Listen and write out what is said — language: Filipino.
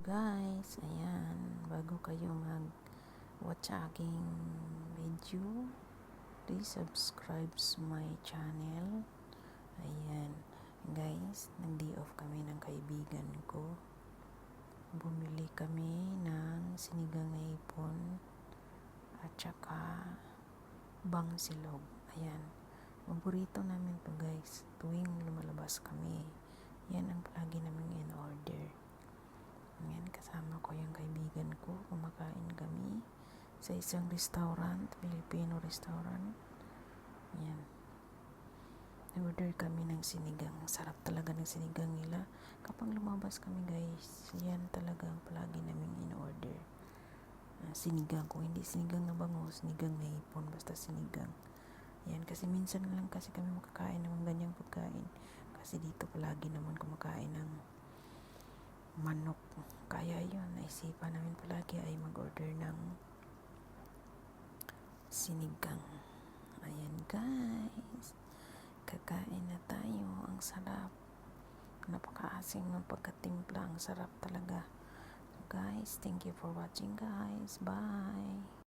Guys, ayan, bago kayo mag-watch aking video, please subscribe to my channel. Ayan, guys, nag-day off kami ng kaibigan ko. Bumili kami ng sinigang na hipon at saka bangsilog. Ayan, paborito namin to guys, tuwing lumalabas kami. Yan ang palagi namin in-order. Ngayon, kasama ko yung kaibigan ko. Kumakain kami sa isang restaurant, Filipino restaurant. Yan. Order kami ng sinigang. Sarap talaga ng sinigang nila. Kapag lumabas kami guys, yan talaga ang palagi namin in-order. Sinigang. Kung hindi sinigang na bango, sinigang na hipon. Basta sinigang. Yan. Kasi minsan lang kasi kami makakain ng ganyang pagkain. Kasi dito palagi naman kumakain ng manok. Kaya yun, naisipan namin palagi ay mag-order ng sinigang. Ayan guys, kakain na tayo. Ang sarap, napakaasim ng pagkatimpla. Ang sarap talaga guys. Thank you for watching guys. Bye.